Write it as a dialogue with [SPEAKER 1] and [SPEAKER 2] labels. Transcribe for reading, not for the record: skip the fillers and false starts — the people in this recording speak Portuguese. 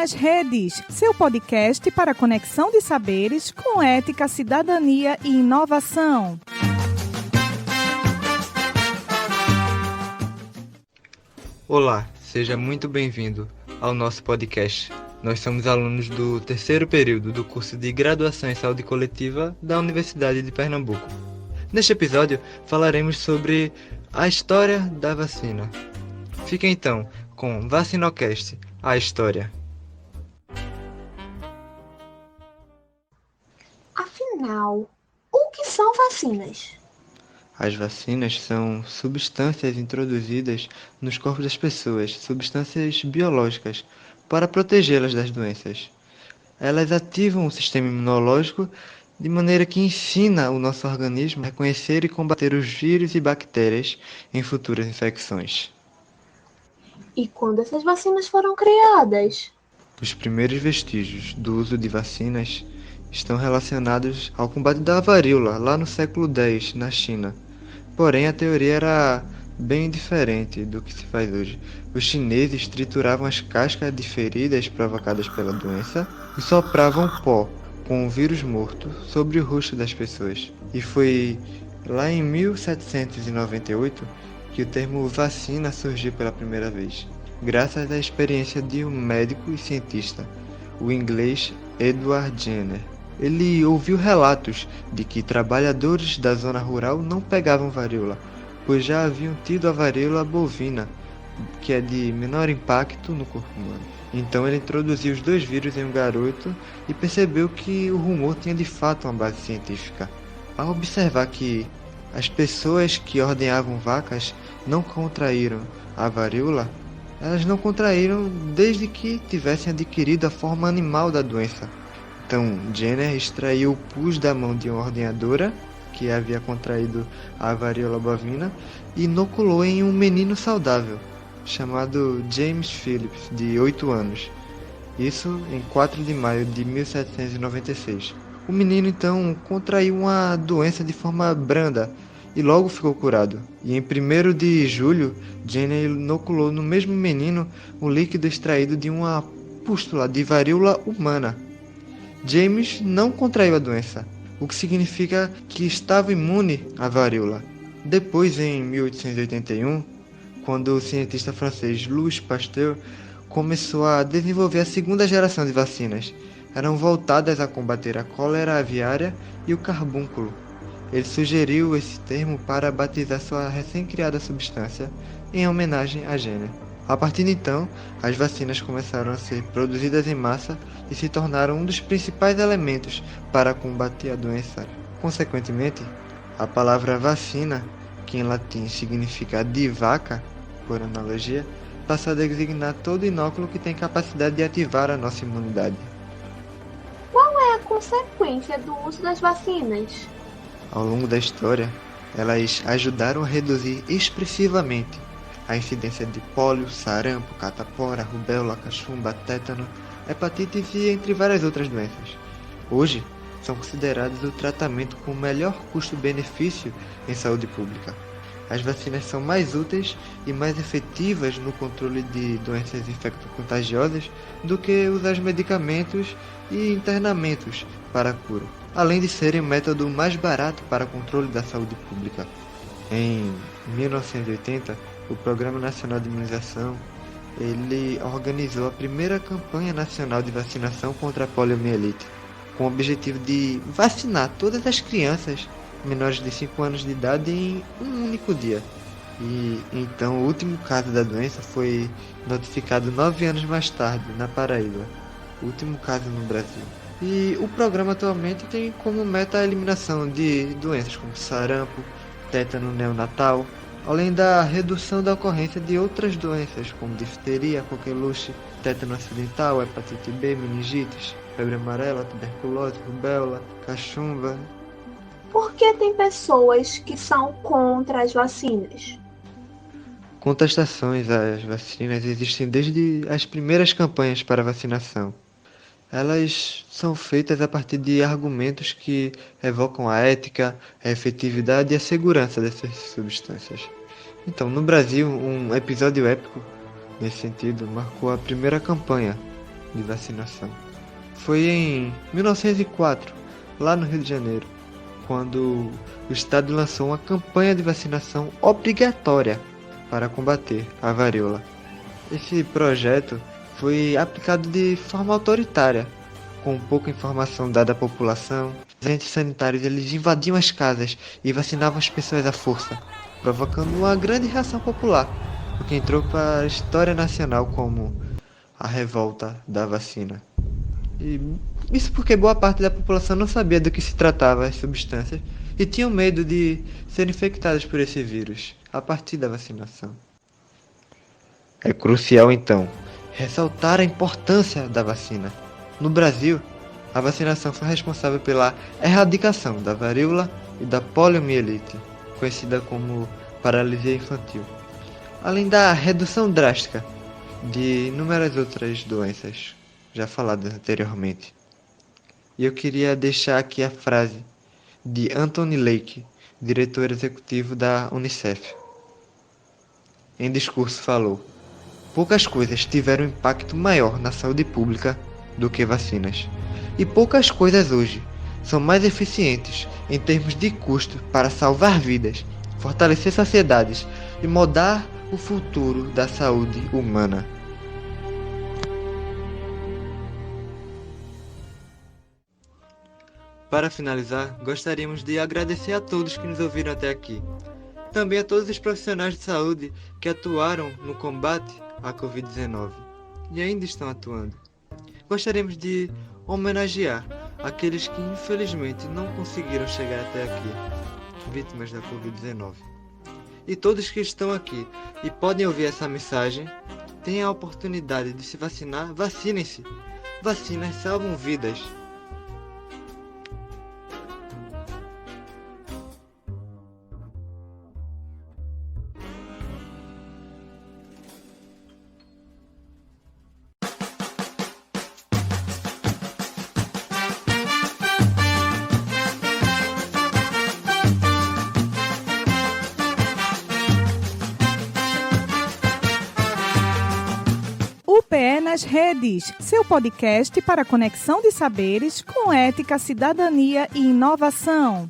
[SPEAKER 1] nas Redes, seu podcast para conexão de saberes com ética, cidadania e inovação.
[SPEAKER 2] Olá, seja muito bem-vindo ao nosso podcast. Nós somos alunos do terceiro período do curso de Graduação em Saúde Coletiva da Universidade de Pernambuco. Neste episódio, falaremos sobre a história da vacina. Fique então com Vacinocast, a história.
[SPEAKER 3] Afinal, o que são vacinas?
[SPEAKER 2] As vacinas são substâncias introduzidas nos corpos das pessoas, substâncias biológicas, para protegê-las das doenças. Elas ativam o sistema imunológico de maneira que ensina o nosso organismo a reconhecer e combater os vírus e bactérias em futuras infecções.
[SPEAKER 3] E quando essas vacinas foram criadas?
[SPEAKER 2] Os primeiros vestígios do uso de vacinas estão relacionados ao combate da varíola, lá no século X, na China. Porém, a teoria era bem diferente do que se faz hoje. Os chineses trituravam as cascas de feridas provocadas pela doença e sopravam pó com o vírus morto sobre o rosto das pessoas. E foi lá em 1798 que o termo vacina surgiu pela primeira vez, graças à experiência de um médico e cientista, o inglês Edward Jenner. Ele ouviu relatos de que trabalhadores da zona rural não pegavam varíola, pois já haviam tido a varíola bovina, que é de menor impacto no corpo humano. Então ele introduziu os dois vírus em um garoto e percebeu que o rumor tinha de fato uma base científica. Ao observar que as pessoas que ordenhavam vacas não contraíram a varíola, elas não contraíram desde que tivessem adquirido a forma animal da doença. Então, Jenner extraiu o pus da mão de uma ordenhadora que havia contraído a varíola bovina e inoculou em um menino saudável, chamado James Phillips, de 8 anos. Isso em 4 de maio de 1796. O menino, então, contraiu uma doença de forma branda e logo ficou curado. E em 1º de julho, Jenner inoculou no mesmo menino um líquido extraído de uma pústula de varíola humana. James não contraiu a doença, o que significa que estava imune à varíola. Depois, em 1881, quando o cientista francês Louis Pasteur começou a desenvolver a segunda geração de vacinas, eram voltadas a combater a cólera aviária e o carbúnculo. Ele sugeriu esse termo para batizar sua recém-criada substância em homenagem a Jenner. A partir de então, as vacinas começaram a ser produzidas em massa e se tornaram um dos principais elementos para combater a doença. Consequentemente, a palavra vacina, que em latim significa de vaca, por analogia, passou a designar todo inóculo que tem capacidade de ativar a nossa imunidade.
[SPEAKER 3] Qual é a consequência do uso das vacinas?
[SPEAKER 2] Ao longo da história, elas ajudaram a reduzir expressivamente a incidência de pólio, sarampo, catapora, rubéola, cachumba, tétano, hepatite e entre várias outras doenças. Hoje, são consideradas o tratamento com melhor custo-benefício em saúde pública. As vacinas são mais úteis e mais efetivas no controle de doenças infecto-contagiosas do que usar medicamentos e internamentos para a cura, além de serem o método mais barato para controle da saúde pública. Em 1980, o Programa Nacional de Imunização ele organizou a primeira campanha nacional de vacinação contra a poliomielite, com o objetivo de vacinar todas as crianças menores de 5 anos de idade em um único dia. E então o último caso da doença foi notificado 9 anos mais tarde, na Paraíba, o último caso no Brasil. E o programa atualmente tem como meta a eliminação de doenças como sarampo, tétano neonatal, além da redução da ocorrência de outras doenças como difteria, coqueluche, tétano acidental, hepatite B, meningites, febre amarela, tuberculose, rubéola, cachumba.
[SPEAKER 3] Por que tem pessoas que são contra as vacinas?
[SPEAKER 2] Contestações às vacinas existem desde as primeiras campanhas para vacinação. Elas são feitas a partir de argumentos que evocam a ética, a efetividade e a segurança dessas substâncias. Então, no Brasil, um episódio épico, nesse sentido, marcou a primeira campanha, de vacinação. Foi em 1904, lá no Rio de Janeiro, quando o Estado lançou uma campanha de vacinação obrigatória para combater a varíola. Esse projeto foi aplicado de forma autoritária, com pouca informação dada à população. Os agentes sanitários eles invadiam as casas e vacinavam as pessoas à força, provocando uma grande reação popular, o que entrou para a história nacional como a revolta da vacina. E isso porque boa parte da população não sabia do que se tratava as substâncias e tinham medo de serem infectadas por esse vírus a partir da vacinação. É crucial, então, ressaltar a importância da vacina. No Brasil, a vacinação foi responsável pela erradicação da varíola e da poliomielite, conhecida como paralisia infantil, além da redução drástica de inúmeras outras doenças já faladas anteriormente. E eu queria deixar aqui a frase de Anthony Lake, diretor executivo da Unicef. Em discurso falou: poucas coisas tiveram impacto maior na saúde pública do que vacinas. E poucas coisas hoje são mais eficientes em termos de custo para salvar vidas, fortalecer sociedades e mudar o futuro da saúde humana. Para finalizar, gostaríamos de agradecer a todos que nos ouviram até aqui. Também a todos os profissionais de saúde que atuaram no combate à Covid-19 e ainda estão atuando. Gostaríamos de homenagear aqueles que infelizmente não conseguiram chegar até aqui, vítimas da Covid-19. E todos que estão aqui e podem ouvir essa mensagem, têm a oportunidade de se vacinar, vacinem-se. Vacinas salvam vidas.
[SPEAKER 1] UPE nas Redes, seu podcast para conexão de saberes com ética, cidadania e inovação.